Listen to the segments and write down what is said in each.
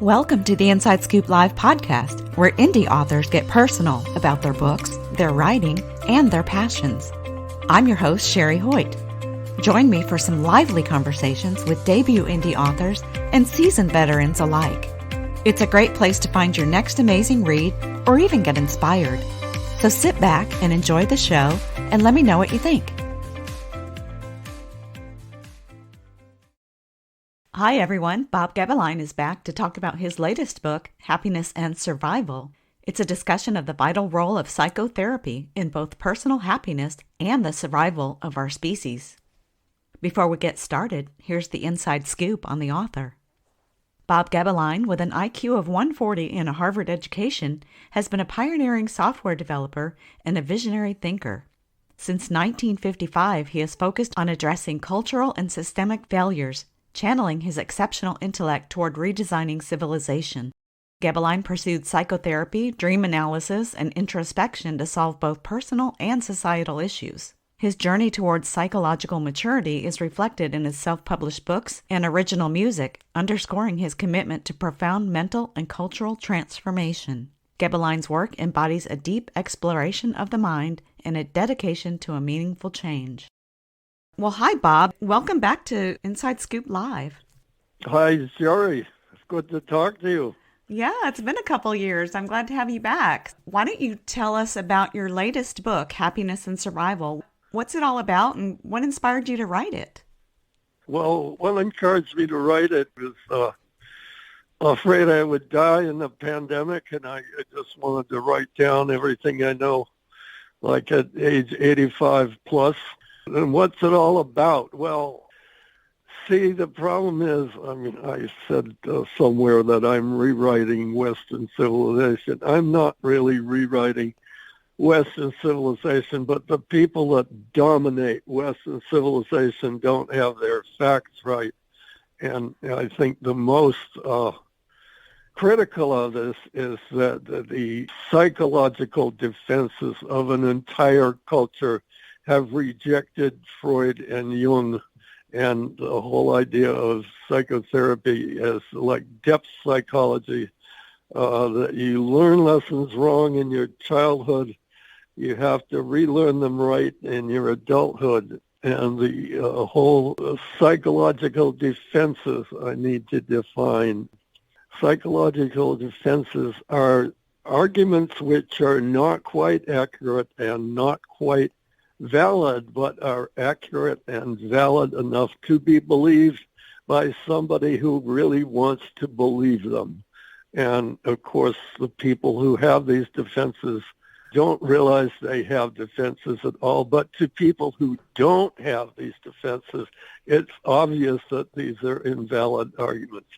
Welcome to the Inside Scoop Live podcast, where indie authors get personal about their books, their writing, and their passions. I'm your host, Sherry Hoyt. Join me for some lively conversations with debut indie authors and seasoned veterans alike. It's a great place to find your next amazing read or even get inspired. So sit back and enjoy the show and let me know what you think. Hi everyone, Bob Gebelein is back to talk about his latest book, Happiness and Survival. It's a discussion of the vital role of psychotherapy in both personal happiness and the survival of our species. Before we get started, here's the inside scoop on the author. Bob Gebelein, with an IQ of 140 and a Harvard education, has been a pioneering software developer and a visionary thinker. Since 1955, he has focused on addressing cultural and systemic failures, channeling his exceptional intellect toward redesigning civilization. Gebelein pursued psychotherapy, dream analysis, and introspection to solve both personal and societal issues. His journey towards psychological maturity is reflected in his self-published books and original music, underscoring his commitment to profound mental and cultural transformation. Gebelein's work embodies a deep exploration of the mind and a dedication to a meaningful change. Well, hi, Bob. Welcome back to Inside Scoop Live. Hi, Sherry. It's good to talk to you. Yeah, it's been a couple years. I'm glad to have you back. Why don't you tell us about your latest book, Happiness and Survival? What's it all about and what inspired you to write it? Well, what encouraged me to write it was afraid I would die in the pandemic, and I just wanted to write down everything I know, like at age 85 plus. And what's it all about? Well, see, the problem is, I said somewhere that I'm rewriting Western civilization. I'm not really rewriting Western civilization, but the people that dominate Western civilization don't have their facts right. And I think the most critical of this is that the psychological defenses of an entire culture have rejected Freud and Jung and the whole idea of psychotherapy as like depth psychology, that you learn lessons wrong in your childhood, you have to relearn them right in your adulthood. And the whole psychological defenses I need to define. Psychological defenses are arguments which are not quite accurate and not quite valid, but are accurate and valid enough to be believed by somebody who really wants to believe them. And of course, the people who have these defenses don't realize they have defenses at all. But to people who don't have these defenses, it's obvious that these are invalid arguments.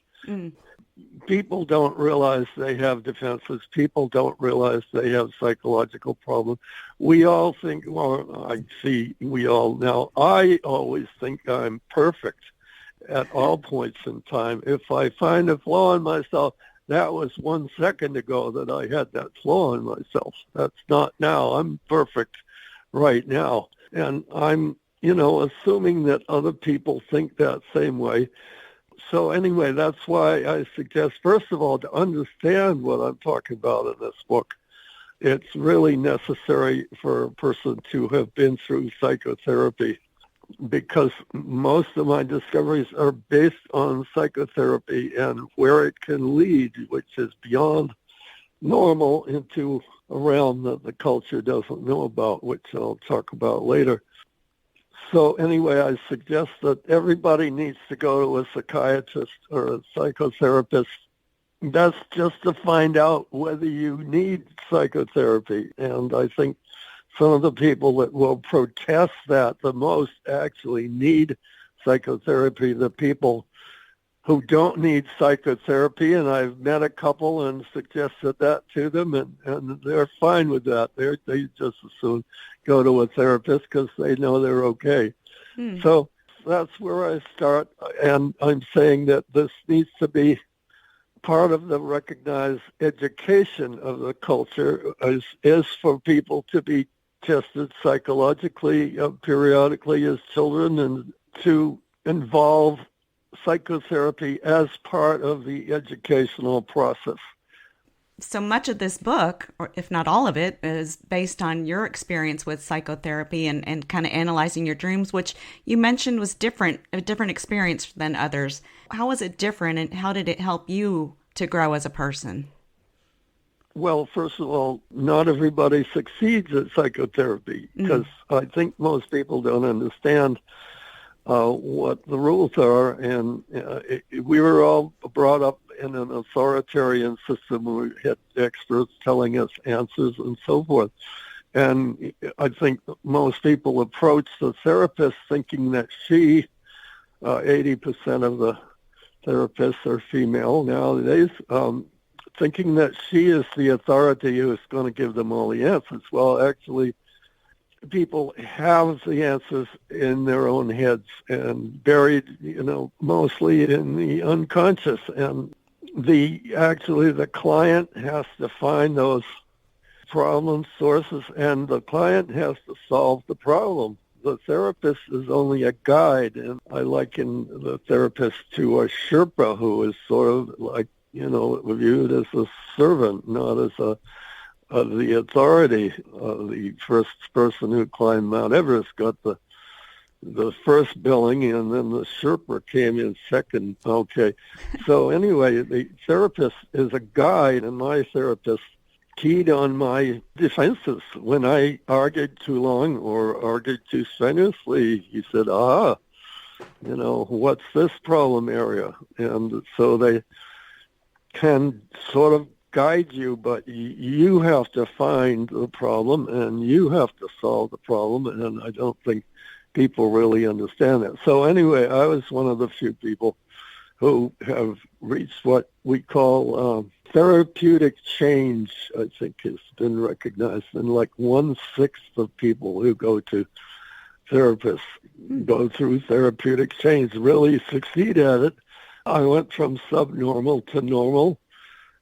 People don't realize they have defenses. People don't realize they have psychological problems. we all think, well, I see we all now, I always think I'm perfect at all points in time. If I find a flaw in myself, that was 1 second ago that I had that flaw in myself. That's not now. I'm perfect right now. And I'm, assuming that other people think that same way. So anyway, that's why I suggest, first of all, to understand what I'm talking about in this book. It's really necessary for a person to have been through psychotherapy, because most of my discoveries are based on psychotherapy and where it can lead, which is beyond normal, into a realm that the culture doesn't know about, which I'll talk about later. So anyway, I suggest that everybody needs to go to a psychiatrist or a psychotherapist. That's just to find out whether you need psychotherapy. And I think some of the people that will protest that the most actually need psychotherapy, the people who don't need psychotherapy. And I've met a couple and suggested that to them, and they're fine with that. They just as soon go to a therapist because they know they're okay. So that's where I start. And I'm saying that this needs to be part of the recognized education of the culture is for people to be tested psychologically periodically as children, and to involve psychotherapy as part of the educational process. So much of this book, or if not all of it, is based on your experience with psychotherapy and kind of analyzing your dreams, which you mentioned was a different experience than others. How was it different, and how did it help you to grow as a person? Well, first of all, not everybody succeeds at psychotherapy because I think most people don't understand what the rules are. And we were all brought up in an authoritarian system where we had experts telling us answers and so forth. And I think most people approach the therapist thinking that 80% of the therapists are female nowadays, thinking that she is the authority who's going to give them all the answers. Well, actually, people have the answers in their own heads and buried, mostly in the unconscious. And the client has to find those problem sources, and the client has to solve the problem. The therapist is only a guide, and I liken the therapist to a Sherpa who is sort of like, viewed as a servant, not as the authority. The first person who climbed Mount Everest got the first billing, and then the Sherpa came in second. Okay. So anyway, the therapist is a guide, and my therapist keyed on my defenses. When I argued too long or argued too strenuously, he said, what's this problem area? And so they can sort of guide you, but you have to find the problem and you have to solve the problem, and I don't think people really understand that. So anyway, I was one of the few people who have reached what we call therapeutic change, I think has been recognized, and like 1/6 of people who go to therapists go through therapeutic change, really succeed at it. I went from subnormal to normal,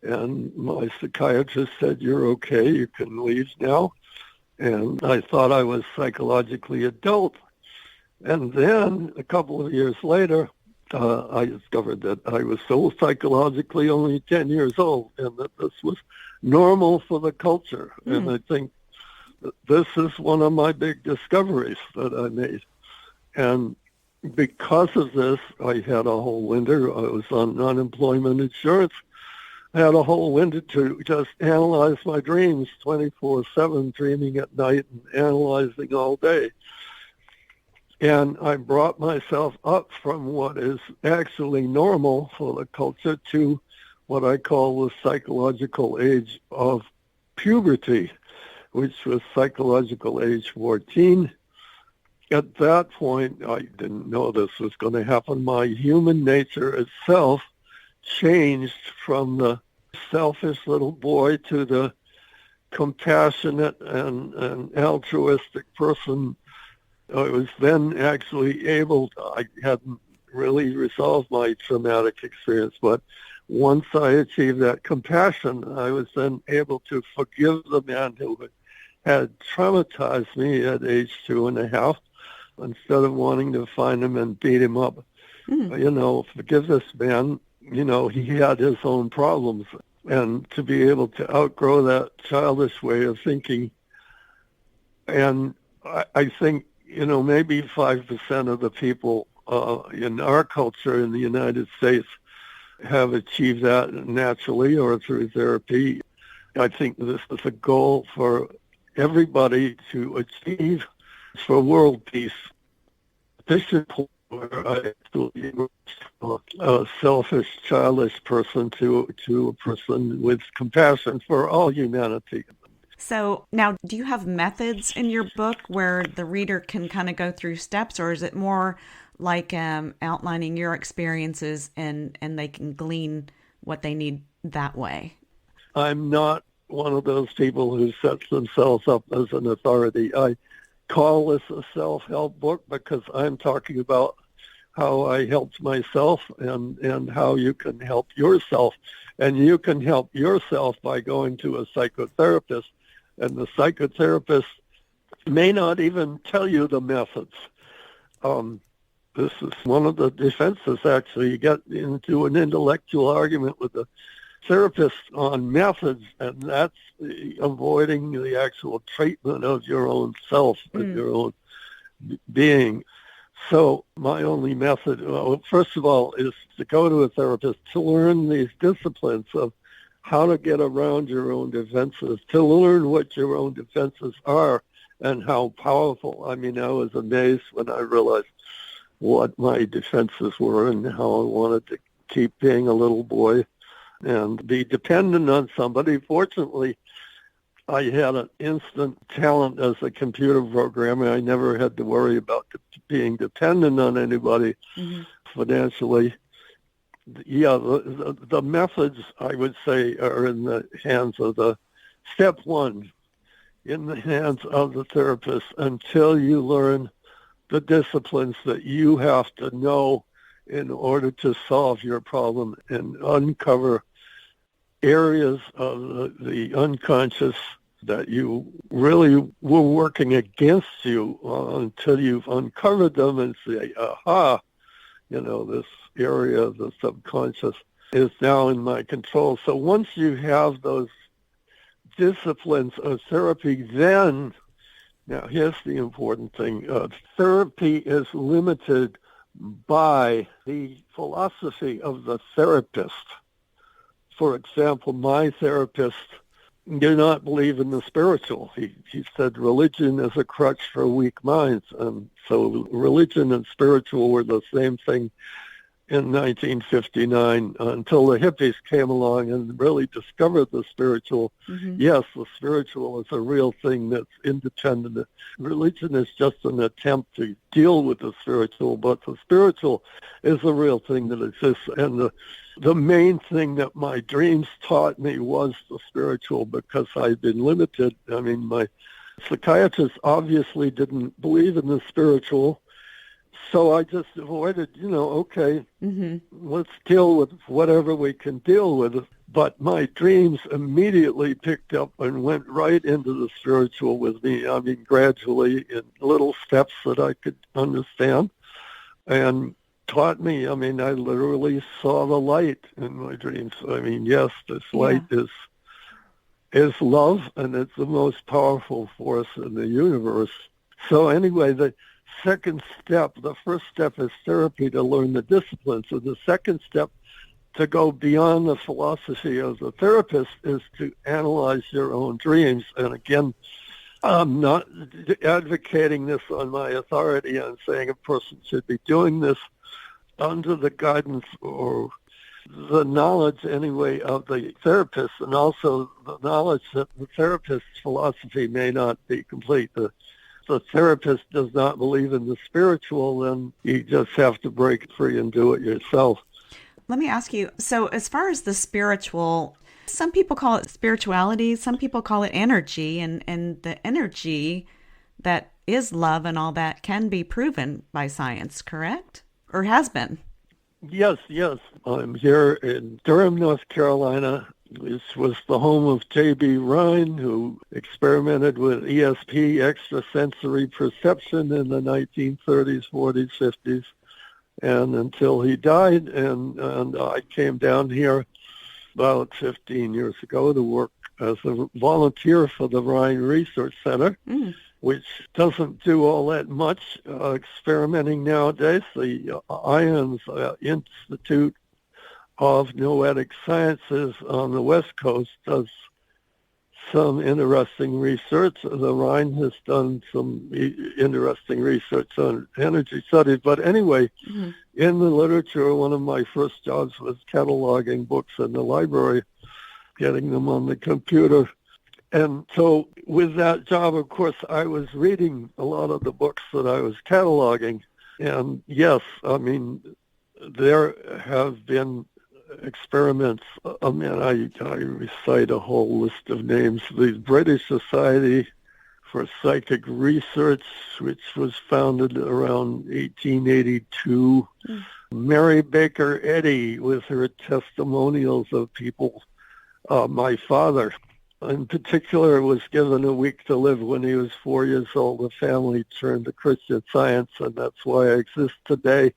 and my psychiatrist said, "You're okay, you can leave now." And I thought I was psychologically adult. And then a couple of years later, I discovered that I was so psychologically only 10 years old, and that this was normal for the culture. And I think that this is one of my big discoveries that I made. And because of this, I had a whole winter. I was on unemployment insurance. I had a whole winter to just analyze my dreams 24/7, dreaming at night and analyzing all day. And I brought myself up from what is actually normal for the culture to what I call the psychological age of puberty, which was psychological age 14. At that point, I didn't know this was going to happen. My human nature itself changed from the selfish little boy to the compassionate and altruistic person. I was then actually I hadn't really resolved my traumatic experience, but once I achieved that compassion, I was then able to forgive the man who had traumatized me at age 2.5, instead of wanting to find him and beat him up. Forgive this man, he had his own problems. And to be able to outgrow that childish way of thinking. And I think, maybe 5% of the people in our culture in the United States have achieved that naturally or through therapy. I think this is a goal for everybody to achieve for world peace. This is where I actually a selfish, childish person to a person with compassion for all humanity. So now, do you have methods in your book where the reader can kind of go through steps, or is it more like outlining your experiences and they can glean what they need that way? I'm not one of those people who sets themselves up as an authority. I call this a self-help book because I'm talking about how I helped myself and how you can help yourself. And you can help yourself by going to a psychotherapist. And the psychotherapist may not even tell you the methods. This is one of the defenses, actually. You get into an intellectual argument with the therapist on methods, and that's avoiding the actual treatment of your own self, of your own being. So my only method, well, first of all, is to go to a therapist to learn these disciplines of how to get around your own defenses, to learn what your own defenses are and how powerful. I mean, I was amazed when I realized what my defenses were and how I wanted to keep being a little boy and be dependent on somebody. Fortunately, I had an instant talent as a computer programmer. I never had to worry about being dependent on anybody financially. Yeah, the methods, I would say, are in the hands of the step one, in the hands of the therapist until you learn the disciplines that you have to know in order to solve your problem and uncover areas of the unconscious that you really were working against you until you've uncovered them and say, aha, this area of the subconscious is now in my control. So once you have those disciplines of therapy, then, now here's the important thing, therapy is limited by the philosophy of the therapist. For example, my therapist did not believe in the spiritual. He said religion is a crutch for weak minds. And so religion and spiritual were the same thing in 1959 until the hippies came along and really discovered the spiritual. Yes, the spiritual is a real thing that's independent. Religion is just an attempt to deal with the spiritual, but the spiritual is a real thing that exists. And the main thing that my dreams taught me was the spiritual, because I'd been limited. I mean, my psychiatrist obviously didn't believe in the spiritual, so I just avoided, okay, let's deal with whatever we can deal with. But my dreams immediately picked up and went right into the spiritual with me. I mean, gradually in little steps that I could understand, and taught me. I mean, I literally saw the light in my dreams. I mean, yes, this light is love, and it's the most powerful force in the universe. So anyway, the first step is therapy to learn the disciplines. So the second step to go beyond the philosophy of the therapist is to analyze your own dreams. And again, I'm not advocating this on my authority. I'm saying a person should be doing this under the guidance or the knowledge, anyway, of the therapist, and also the knowledge that the therapist's philosophy may not be complete. The therapist does not believe in the spiritual, then you just have to break free and do it yourself. Let me ask you, so as far as the spiritual, some people call it spirituality, some people call it energy, and the energy that is love and all that can be proven by science, correct? Or has been? Yes. I'm here in Durham, North Carolina. This was the home of J.B. Rhine, who experimented with ESP, extrasensory perception, in the 1930s, 40s, 50s, and until he died. And I came down here about 15 years ago to work as a volunteer for the Rhine Research Center, which doesn't do all that much experimenting nowadays. The IONS Institute of Noetic Sciences on the West Coast does some interesting research. The Rhine has done some interesting research on energy studies. But anyway, in the literature, one of my first jobs was cataloging books in the library, getting them on the computer. And so with that job, of course, I was reading a lot of the books that I was cataloging. And yes, I mean, there have been experiments. I mean, I recite a whole list of names. The British Society for Psychic Research, which was founded around 1882. Mary Baker Eddy with her testimonials of people. My father in particular, was given a week to live when he was 4 years old. The family turned to Christian Science, and that's why I exist today.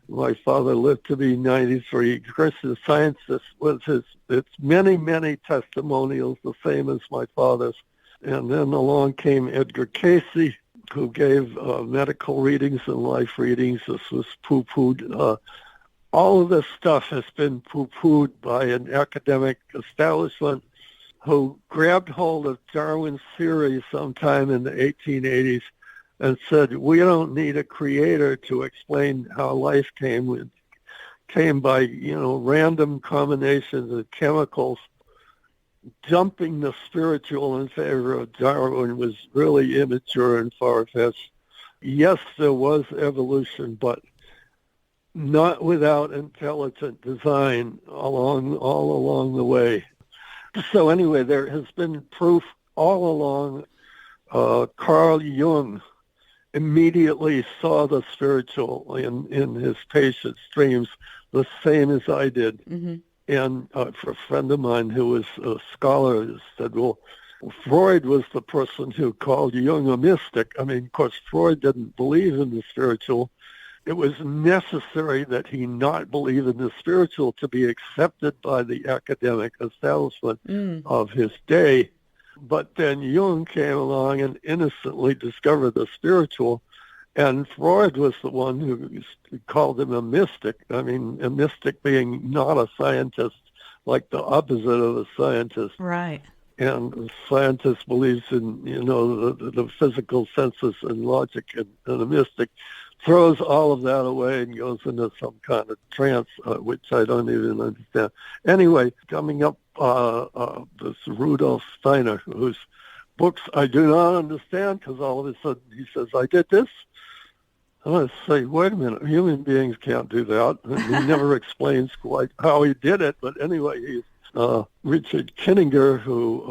My father lived to be 93. Christian Science was it's many, many testimonials, the same as my father's. And then along came Edgar Casey, who gave medical readings and life readings. This was poo-pooed. All of this stuff has been poo-pooed by an academic establishment who grabbed hold of Darwin's theory sometime in the 1880s and said, we don't need a creator to explain how life came. It came by, random combinations of chemicals. Dumping the spiritual in favor of Darwin was really immature and far-fetched. Yes, there was evolution, but not without intelligent design all along the way. So anyway, there has been proof all along. Carl Jung immediately saw the spiritual in his patients' dreams, the same as I did. Mm-hmm. And for a friend of mine who was a scholar said, well, Freud was the person who called Jung a mystic. I mean, of course, Freud didn't believe in the spiritual. It was necessary that he not believe in the spiritual to be accepted by the academic establishment of his day. But then Jung came along and innocently discovered the spiritual, and Freud was the one who called him a mystic. I mean, a mystic being not a scientist, like the opposite of a scientist. Right. And a scientist believes in, the physical senses and logic, and a mystic throws all of that away and goes into some kind of trance, which I don't even understand. Anyway, coming up, this Rudolf Steiner, whose books I do not understand, because all of a sudden he says, I did this. I want to say, wait a minute, human beings can't do that. And he never explains quite how he did it, but anyway, he's Richard Kinninger, who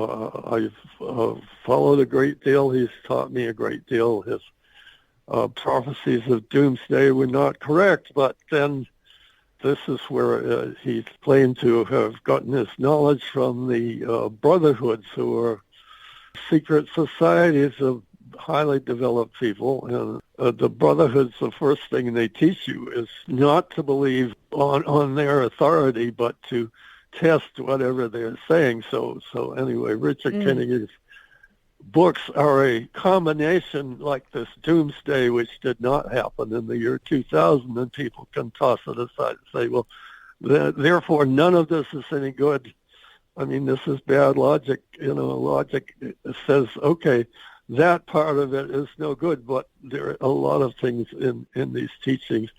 I've followed a great deal. He's taught me a great deal. His prophecies of doomsday were not correct, but then this is where he claimed to have gotten his knowledge from the brotherhoods, who are secret societies of highly developed people. And the brotherhoods, the first thing they teach you is not to believe on their authority, but to test whatever they're saying. So anyway, Richard Kinninger's books are a combination like this doomsday, which did not happen in the year 2000, and people can toss it aside and say, well, therefore none of this is any good. I mean, this is bad logic. Logic says, okay, that part of it is no good, but there are a lot of things in these teachings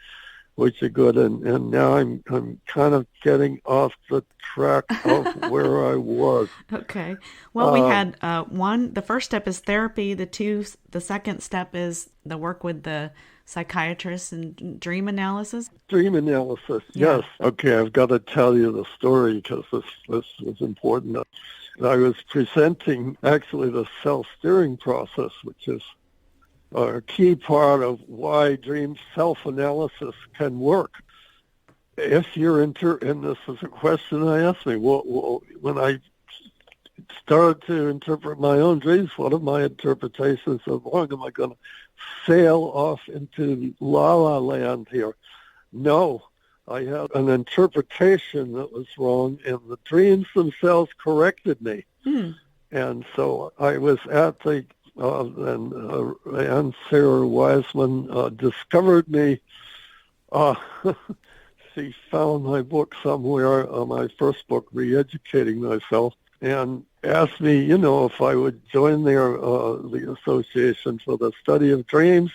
which are good. And now I'm kind of getting off the track of where I was. Okay. Well, we had the first step is therapy. The second step is the work with the psychiatrist and dream analysis. Dream analysis, yes. Okay, I've got to tell you the story because this was important. I was presenting actually the self-steering process, which is a key part of why dream self-analysis can work. If you're and this is a question I asked me, when I started to interpret my own dreams, what are my interpretations of long? Am I going to sail off into la-la land here? No, I had an interpretation that was wrong, and the dreams themselves corrected me. And so I was at the and Sarah Wiseman discovered me. She found my book somewhere, my first book, Re-Educating Myself, and asked me, if I would join the Association for the Study of Dreams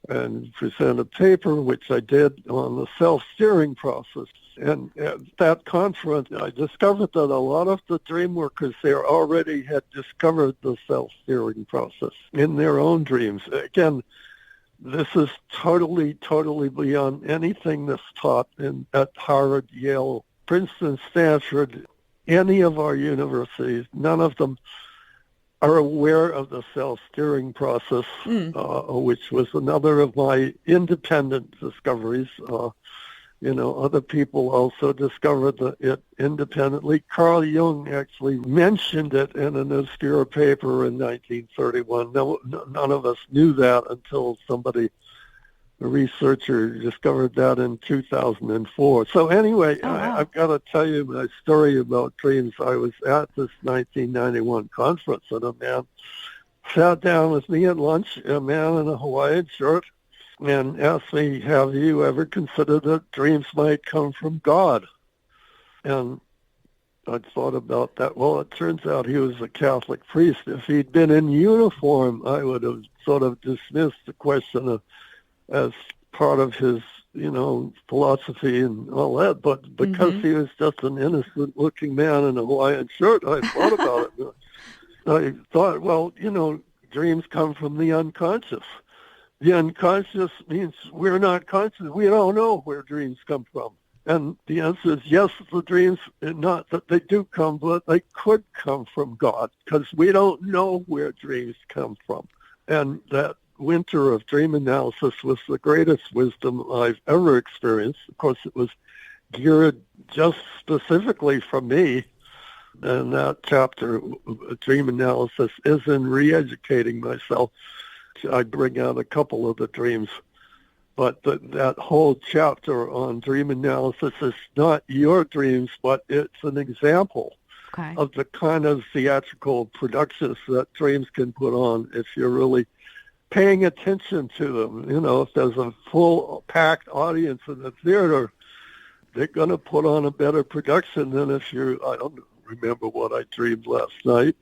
and present a paper, which I did on the self-steering process. And at that conference, I discovered that a lot of the dream workers there already had discovered the self-steering process in their own dreams. Again, this is totally, totally beyond anything that's taught at Harvard, Yale, Princeton, Stanford, any of our universities. None of them are aware of the self-steering process, which was another of my independent discoveries. Other people also discovered it independently. Carl Jung actually mentioned it in an obscure paper in 1931. No, none of us knew that until a researcher discovered that in 2004. So anyway, Oh, wow. I've got to tell you my story about dreams. I was at this 1991 conference, and a man sat down with me at lunch, a man in a Hawaiian shirt, and asked me, have you ever considered that dreams might come from God? And I thought about that. Well, it turns out he was a Catholic priest. If he'd been in uniform, I would have sort of dismissed the question as part of his, philosophy and all that. But because he was just an innocent-looking man in a Hawaiian shirt, I thought about it. I thought, well, dreams come from the unconscious. The unconscious means we're not conscious. We don't know where dreams come from. And the answer is yes, the dreams, not that they do come, but they could come from God, because we don't know where dreams come from. And that winter of dream analysis was the greatest wisdom I've ever experienced. Of course, it was geared just specifically for me. And that chapter, dream analysis, is in re-educating myself. I bring out a couple of the dreams, but that whole chapter on dream analysis is not your dreams, but it's an example of the kind of theatrical productions that dreams can put on if you're really paying attention to them. If there's a full packed audience in the theater, they're going to put on a better production than if I don't remember what I dreamed last night,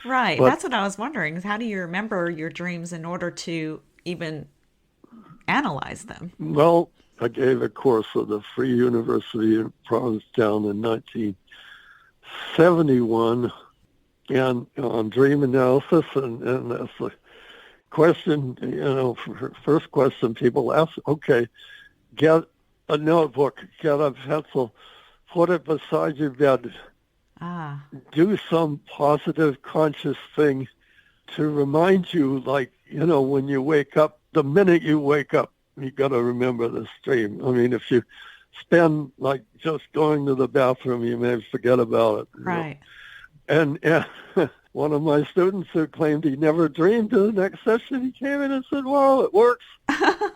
Right. But that's what I was wondering, is how do you remember your dreams in order to even analyze them? Well, I gave a course at the Free University in Provincetown in 1971 and on dream analysis, and that's the question, first question people ask, okay, get a notebook, get a pencil, put it beside your bed. Do some positive conscious thing to remind you, like, when you wake up, the minute you wake up, you got to remember this dream. I mean, if you spend, like, just going to the bathroom, you may forget about it. Right. And one of my students who claimed he never dreamed, in the next session he came in and said, well, it works.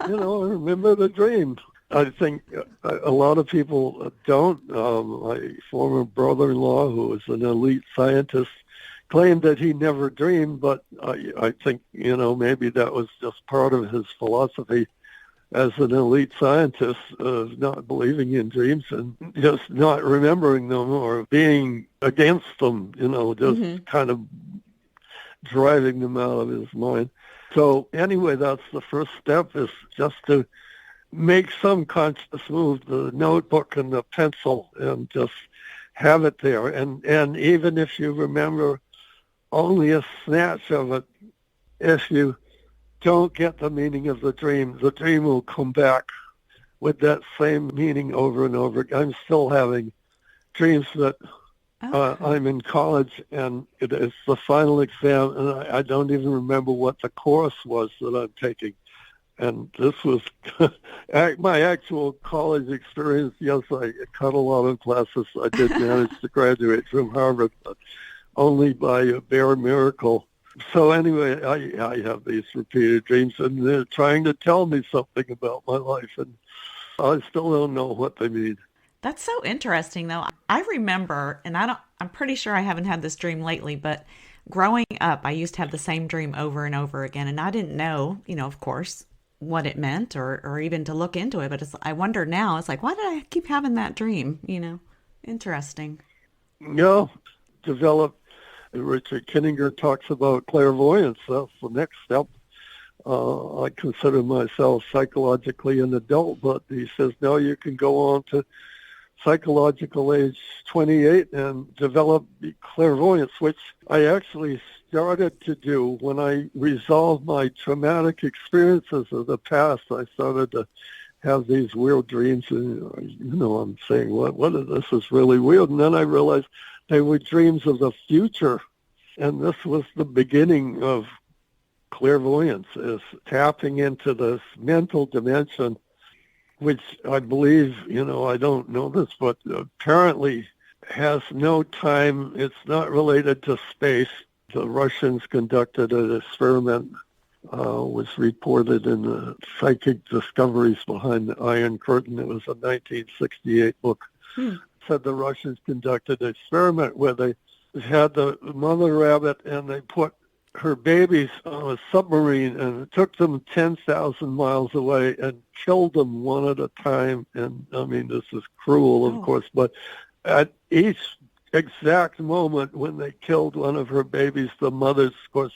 Remember the dream. I think a lot of people don't. My former brother-in-law, who was an elite scientist, claimed that he never dreamed, but I think, maybe that was just part of his philosophy as an elite scientist, of not believing in dreams and just not remembering them or being against them, just kind of driving them out of his mind. So anyway, that's the first step, is just to make some conscious move, the notebook and the pencil, and just have it there. And even if you remember only a snatch of it, if you don't get the meaning of the dream will come back with that same meaning over and over again. I'm still having dreams that I'm in college and it is the final exam, and I don't even remember what the course was that I'm taking. And this was my actual college experience. Yes, I cut a lot of classes. I did manage to graduate from Harvard, but only by a bare miracle. So anyway, I have these repeated dreams, and they're trying to tell me something about my life, and I still don't know what they mean. That's so interesting, though. I remember, and I'm pretty sure I haven't had this dream lately, but growing up, I used to have the same dream over and over again, and I didn't know, of course, what it meant or even to look into it. But I wonder now, it's like, why did I keep having that dream? Interesting. Develop. Richard Kinninger talks about clairvoyance. That's the next step. I consider myself psychologically an adult, but he says, no, you can go on to psychological age 28 and develop clairvoyance, which I actually started to do when I resolved my traumatic experiences of the past. I started to have these weird dreams, and I'm saying, what is this? Is really weird. And then I realized they were dreams of the future, and this was the beginning of clairvoyance, is tapping into this mental dimension which I believe, I don't know this, but apparently has no time. It's not related to space. The Russians conducted an experiment, was reported in the Psychic Discoveries Behind the Iron Curtain. It was a 1968 book. Said the Russians conducted an experiment where they had the mother rabbit and they put her babies on a submarine and it took them 10,000 miles away and killed them one at a time. And I mean, this is cruel, of course, but at each exact moment when they killed one of her babies, the mother's, of course,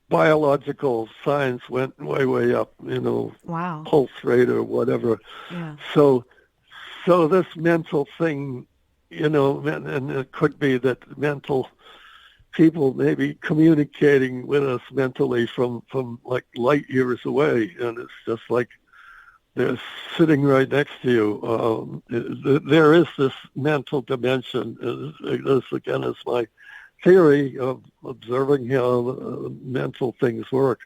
biological signs went way, way up, Wow. pulse rate or whatever. Yeah. So this mental thing, and it could be that mental people may be communicating with us mentally from like light years away, and it's just like they're sitting right next to you. There is this mental dimension. This, again, is my theory of observing how mental things work.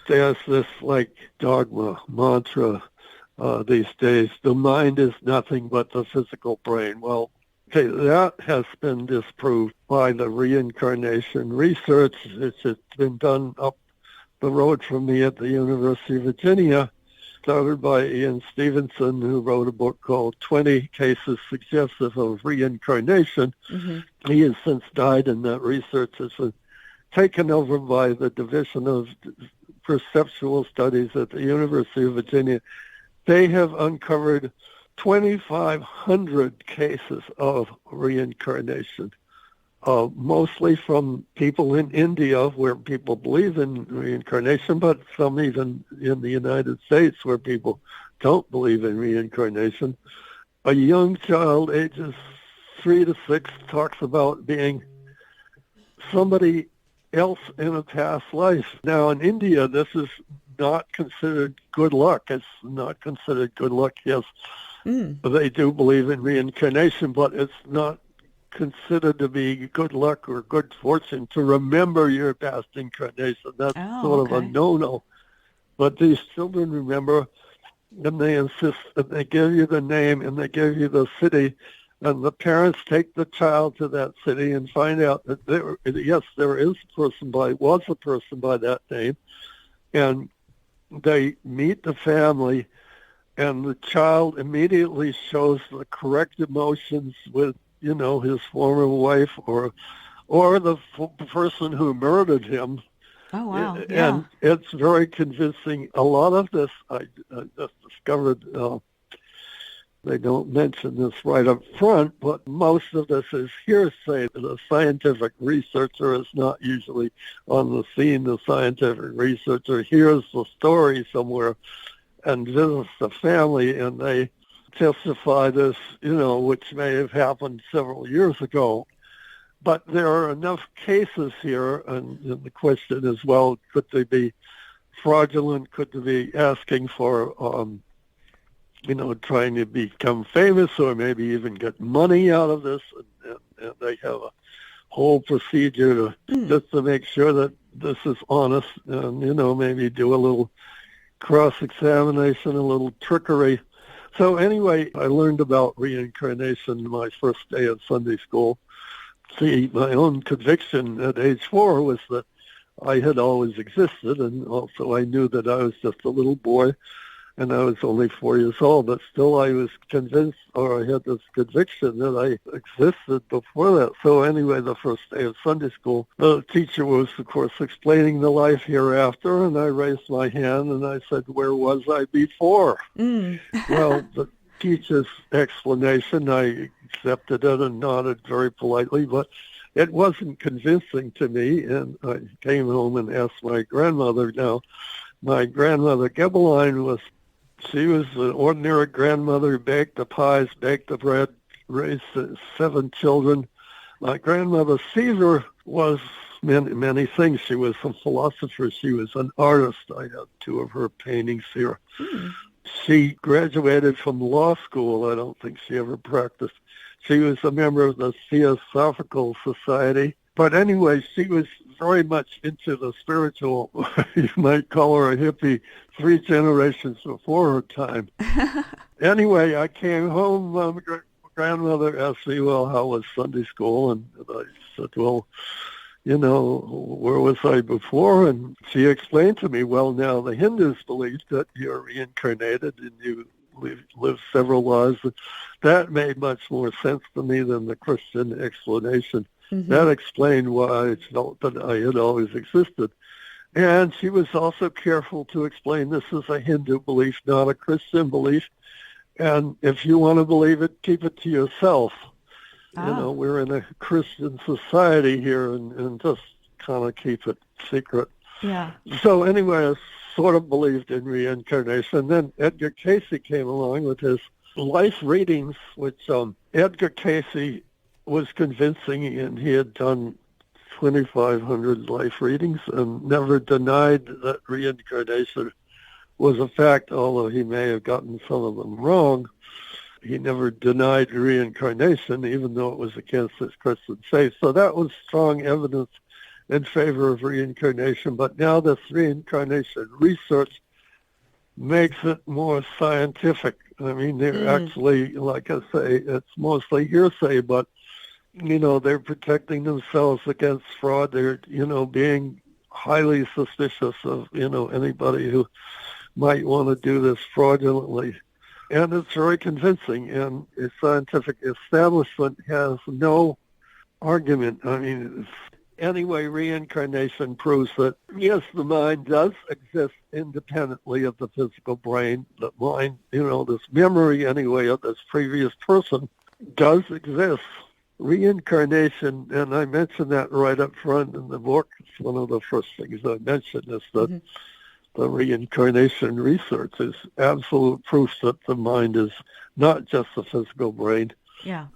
There's this like dogma, mantra these days. The mind is nothing but the physical brain. Well, okay, that has been disproved by the reincarnation research. It's been done up the road from me at the University of Virginia, started by Ian Stevenson, who wrote a book called 20 Cases Suggestive of Reincarnation. Mm-hmm. He has since died, and that research has been taken over by the Division of Perceptual Studies at the University of Virginia. They have uncovered 2,500 cases of reincarnation, mostly from people in India where people believe in reincarnation, but some even in the United States where people don't believe in reincarnation. A young child, ages 3 to 6, talks about being somebody else in a past life. Now, in India, this is not considered good luck. It's not considered good luck, yes. They do believe in reincarnation, but it's not considered to be good luck or good fortune to remember your past incarnation. That's sort of a no-no. But these children remember, and they insist, and they give you the name, and they give you the city, and the parents take the child to that city and find out that there was a person by that name, and they meet the family, and the child immediately shows the correct emotions with, his former wife or the person who murdered him. Oh, wow. And it's very convincing. A lot of this I just discovered, they don't mention this right up front, but most of this is hearsay. The scientific researcher is not usually on the scene. The scientific researcher hears the story somewhere and visits the family, and they testify this, which may have happened several years ago. But there are enough cases here, and the question is, well, could they be fraudulent? Could they be asking for, trying to become famous or maybe even get money out of this? And they have a whole procedure just to make sure that this is honest and, maybe do a little cross-examination, a little trickery. So anyway, I learned about reincarnation my first day of Sunday school. See, my own conviction at age 4 was that I had always existed, and also I knew that I was just a little boy, and I was only 4 years old, but still I was convinced, or I had this conviction that I existed before that. So anyway, the first day of Sunday school, the teacher was, of course, explaining the life hereafter, and I raised my hand and I said, where was I before? Well, the teacher's explanation, I accepted it and nodded very politely, but it wasn't convincing to me, and I came home and asked my grandmother. Now, my grandmother Gebelein she was an ordinary grandmother, baked the pies, baked the bread, raised 7 children. My grandmother Caesar was many things. She was a philosopher. She was an artist. I have 2 of her paintings here. She graduated from law school. I don't think she ever practiced. She was a member of the Theosophical Society. But anyway, she was very much into the spiritual. You might call her a hippie 3 generations before her time. Anyway, I came home. My grandmother asked me, well, how was Sunday school? And I said, well, where was I before? And she explained to me, well, now the Hindus believe that you're reincarnated and you live several lives. That made much more sense to me than the Christian explanation. Mm-hmm. That explained why I felt that I had always existed. And she was also careful to explain this is a Hindu belief, not a Christian belief. And if you want to believe it, keep it to yourself. Oh. We're in a Christian society here and just kind of keep it secret. Yeah. So anyway, I sort of believed in reincarnation. Then Edgar Cayce came along with his life readings, which Edgar Cayce was convincing, and he had done 2,500 life readings and never denied that reincarnation was a fact, although he may have gotten some of them wrong. He never denied reincarnation, even though it was against his Christian faith. So that was strong evidence in favor of reincarnation. But now this reincarnation research makes it more scientific. I mean, they're actually, like I say, it's mostly hearsay, but, they're protecting themselves against fraud. They're, being highly suspicious of, anybody who might want to do this fraudulently. And it's very convincing, and the scientific establishment has no argument. I mean, anyway, reincarnation proves that, yes, the mind does exist independently of the physical brain. The mind, this memory, anyway, of this previous person does exist. Reincarnation, and I mentioned that right up front in the book. It's one of the first things I mentioned is that the reincarnation research is absolute proof that the mind is not just the physical brain. Yeah.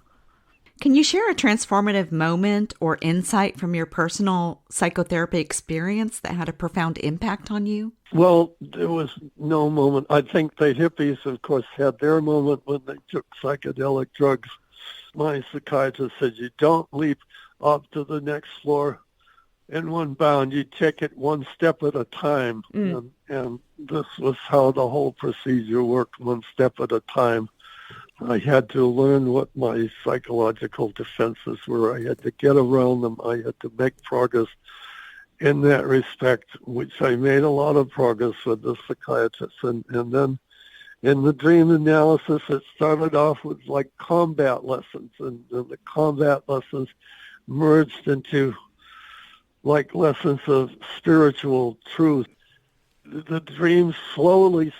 Can you share a transformative moment or insight from your personal psychotherapy experience that had a profound impact on you? Well, there was no moment. I think the hippies, of course, had their moment when they took psychedelic drugs. My psychiatrist said, you don't leap up to the next floor in one bound. You take it one step at a time. And this was how the whole procedure worked, one step at a time. I had to learn what my psychological defenses were. I had to get around them. I had to make progress in that respect, which I made a lot of progress with the psychiatrist. And then in the dream analysis, it started off with like combat lessons, and the combat lessons merged into like lessons of spiritual truth. The dreams slowly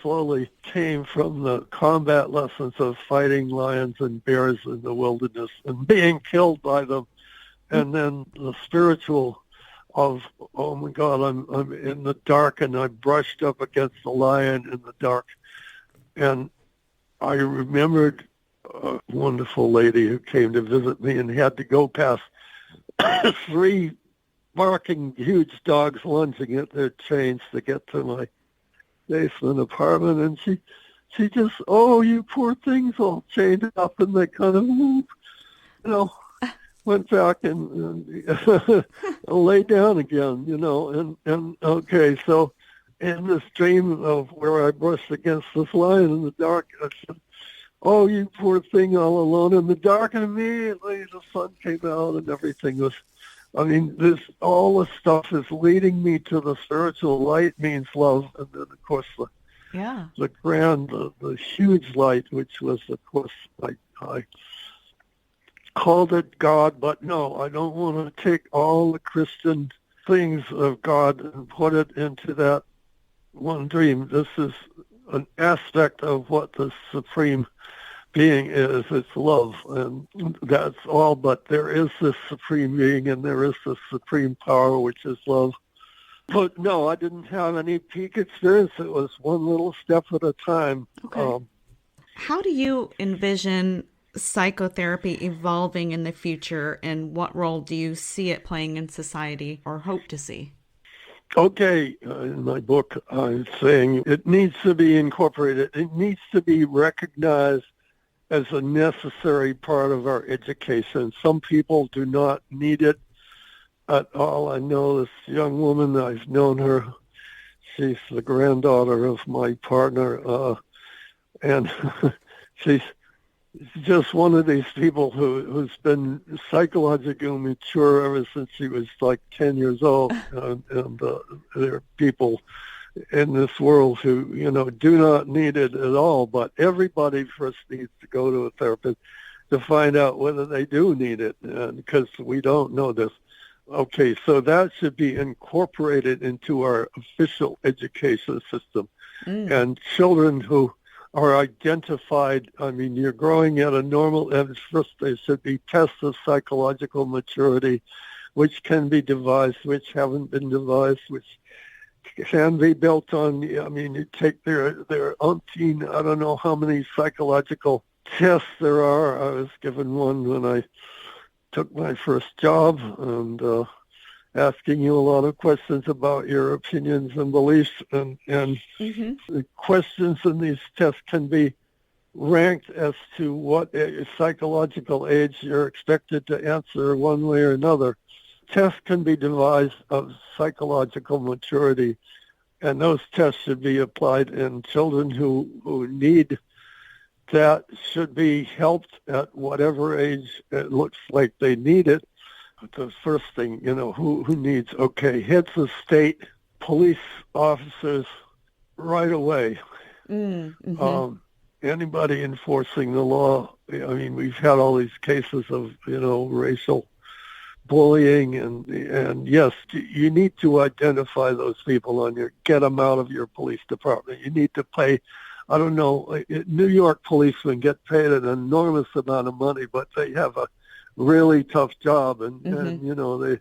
came from the combat lessons of fighting lions and bears in the wilderness and being killed by them. And then the spiritual of, oh my God, I'm in the dark and I brushed up against the lion in the dark. And I remembered a wonderful lady who came to visit me and had to go past 3 barking huge dogs lunging at their chains to get to my basement apartment. And she just, oh, you poor things, all chained up. And they kind of, went back and lay down again, and okay, so in this dream of where I brushed against this lion in the dark, I said, oh, you poor thing, all alone in the dark. And immediately the sun came out and everything was, all the stuff is leading me to the spiritual light means love. And then, of course, the grand, the huge light, which was, of course, I called it God, but no, I don't want to take all the Christian things of God and put it into that one dream. This is an aspect of what the supreme being is. It's love, and that's all. But there is this supreme being, and there is this supreme power, which is love. But no, I didn't have any peak experience. It was one little step at a time. Okay. How do you envision psychotherapy evolving in the future, and what role do you see it playing in society or hope to see? Okay, in my book, I'm saying it needs to be incorporated. It needs to be recognized as a necessary part of our education. Some people do not need it at all. I know this young woman. I've known her. She's the granddaughter of my partner, and she's just one of these people who's been psychologically mature ever since she was like 10 years old. And there are people in this world who, do not need it at all, but everybody first needs to go to a therapist to find out whether they do need it, because we don't know this. Okay, so that should be incorporated into our official education system. And children who are identified, you're growing at a normal age. First, there should be tests of psychological maturity, which can be devised, which haven't been devised, which can be built on. You take their umpteen, I don't know how many psychological tests there are. I was given one when I took my first job, and asking you a lot of questions about your opinions and beliefs, and the questions in these tests can be ranked as to what psychological age you're expected to answer one way or another. Tests can be devised of psychological maturity, and those tests should be applied in children who need that, should be helped at whatever age it looks like they need it. The first thing, who needs, heads of state, police officers right away. Anybody enforcing the law. We've had all these cases of, racial bullying, and yes, you need to identify those people get them out of your police department. You need to pay, I don't know, New York policemen get paid an enormous amount of money, but they have a really tough job, and they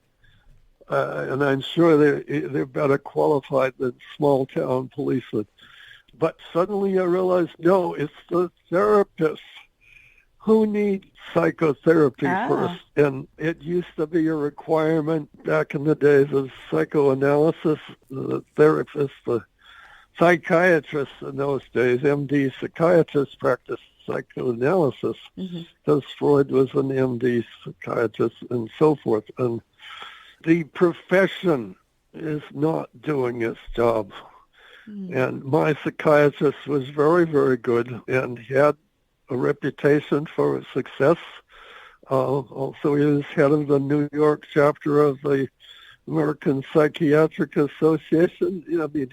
and I'm sure they're better qualified than small town policemen. But suddenly I realized, no, it's the therapists who need psychotherapy first. And it used to be a requirement back in the days of psychoanalysis. The therapists, the psychiatrists in those days, MD psychiatrists, practiced psychoanalysis, because Freud was an MD psychiatrist and so forth. And the profession is not doing its job. And my psychiatrist was very, very good and had a reputation for success. Also, he was head of the New York chapter of the American Psychiatric Association.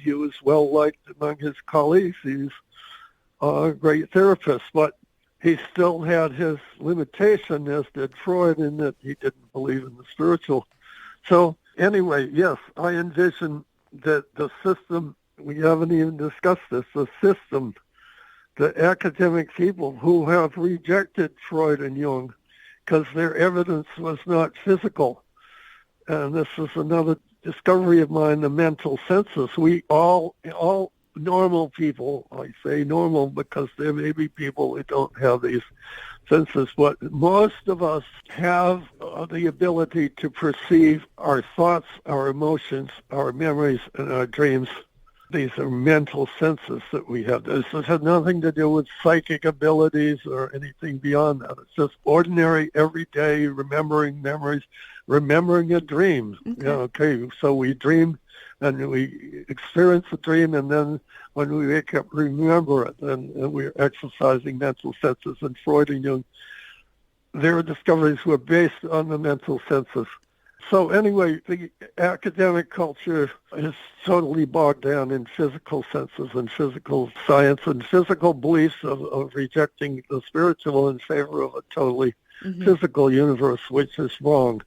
He was well-liked among his colleagues. He's a great therapist, but he still had his limitation, as did Freud, in that he didn't believe in the spiritual. So anyway, yes, I envision that the system, we haven't even discussed this, the system, the academic people who have rejected Freud and Jung because their evidence was not physical. And this is another discovery of mine, the mental census. We all normal people, I say normal because there may be people who don't have these senses, but most of us have the ability to perceive our thoughts, our emotions, our memories, and our dreams. These are mental senses that we have. This has nothing to do with psychic abilities or anything beyond that. It's just ordinary, everyday remembering memories, remembering a dream. So we dream and we experience the dream, and then when we wake up, remember it, and we're exercising mental senses. And Freud and Jung, their discoveries were based on the mental senses. So anyway, the academic culture is totally bogged down in physical senses and physical science and physical beliefs of rejecting the spiritual in favor of a totally physical universe, which is wrong.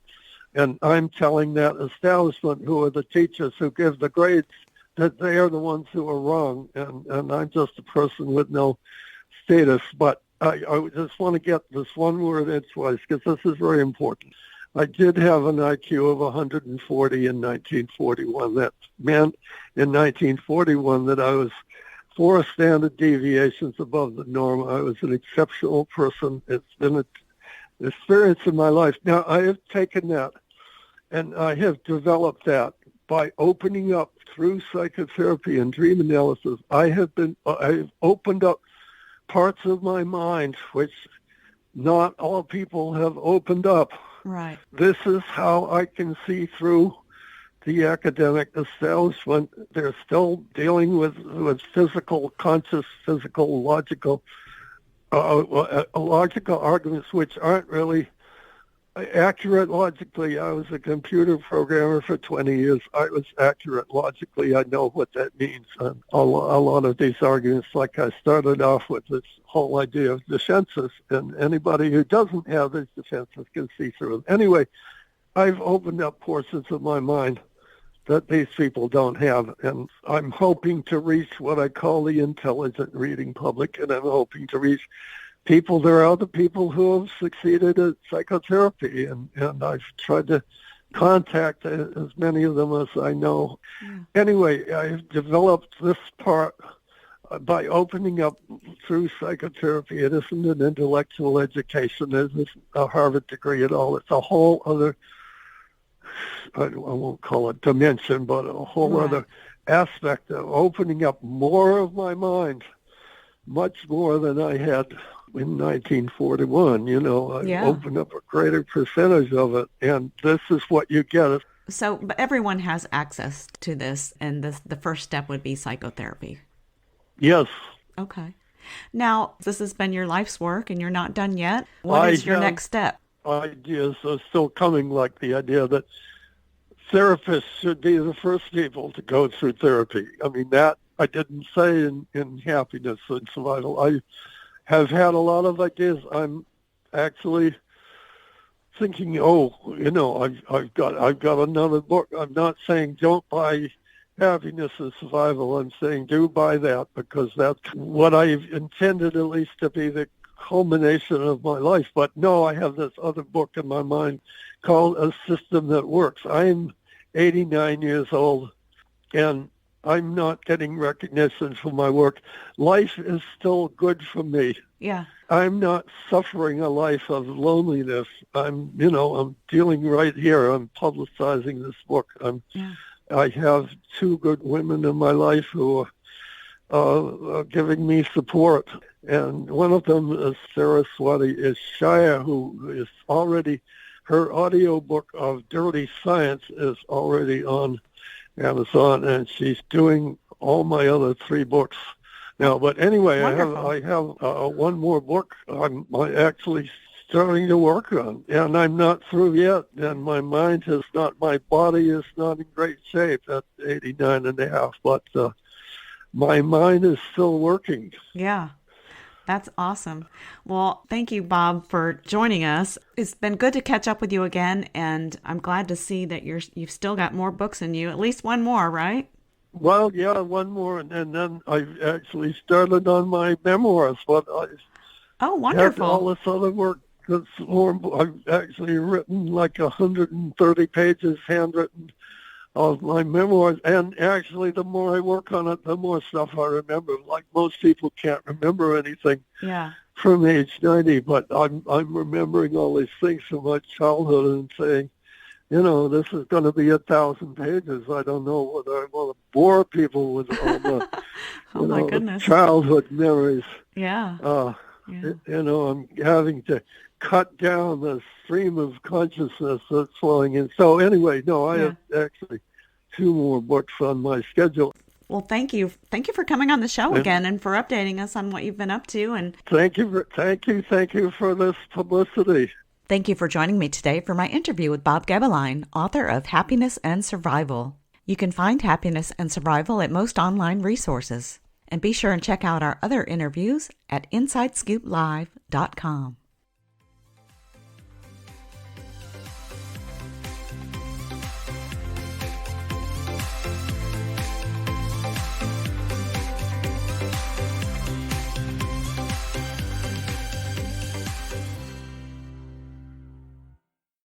And I'm telling that establishment, who are the teachers who give the grades, that they are the ones who are wrong. And I'm just a person with no status. But I just want to get this one word edgewise, because this is very important. I did have an IQ of 140 in 1941. That meant in 1941 that I was 4 standard deviations above the norm. I was an exceptional person. It's been an experience in my life. Now, I have taken that and I have developed that by opening up through psychotherapy and dream analysis. I've opened up parts of my mind which not all people have opened up. Right. This is how I can see through the academic establishment. They're still dealing with physical, conscious, physical, logical arguments which aren't really accurate logically. I was a computer programmer for 20 years. I was accurate logically. I know what that means. And a lot of these arguments, like I started off with this whole idea of defenses, and anybody who doesn't have these defenses can see through them. Anyway, I've opened up portions of my mind that these people don't have, and I'm hoping to reach what I call the intelligent reading public, and I'm hoping to reach people. There are other people who have succeeded at psychotherapy, and I've tried to contact as many of them as I know. Yeah. Anyway, I've developed this part by opening up through psychotherapy. It isn't an intellectual education. It isn't a Harvard degree at all. It's a whole other, I won't call it dimension, but a whole other aspect of opening up more of my mind, much more than I had in 1941. I opened up a greater percentage of it, and this is what you get. So, but everyone has access to this, and the first step would be psychotherapy. Yes. Okay. Now, this has been your life's work, and you're not done yet. What is your next step? Ideas are still coming, like the idea that therapists should be the first people to go through therapy. I mean, that I didn't say in Happiness and Survival. I have had a lot of ideas. I'm actually thinking, I've got another book. I'm not saying don't buy Happiness and Survival. I'm saying do buy that, because that's what I've intended at least to be the culmination of my life. But no, I have this other book in my mind called A System That Works. I'm 89 years old, and I'm not getting recognition for my work. Life is still good for me. Yeah. I'm not suffering a life of loneliness. I'm dealing right here. I'm publicizing this book. I have two good women in my life who are giving me support. And one of them is Saraswati Ishaya, who is already, her audiobook of Dirty Science is already on Amazon, and she's doing all my other three books now. But anyway, Wonderful. I have one more book I'm actually starting to work on, and I'm not through yet, and my body is not in great shape at 89 and a half, but my mind is still working. Yeah. That's awesome. Well, thank you, Bob, for joining us. It's been good to catch up with you again, and I'm glad to see that you've still got more books in you. At least one more, right? Well, yeah, one more, and then I've actually started on my memoirs. But oh, wonderful! All this other work that's more. I've actually written like 130 pages, handwritten, of my memoirs, and actually the more I work on it, the more stuff I remember. Like most people can't remember anything from age 90, but I'm remembering all these things from my childhood and saying, this is going to be 1,000 pages. I don't know whether I want to bore people with all the my goodness, childhood memories. Yeah. I'm having to cut down the stream of consciousness that's flowing in. So anyway, I have actually two more books on my schedule. Well, thank you. Thank you for coming on the show again and for updating us on what you've been up to. And thank you for this publicity. Thank you for joining me today for my interview with Bob Gebelein, author of Happiness and Survival. You can find Happiness and Survival at most online resources. And be sure and check out our other interviews at InsideScoopLive.com.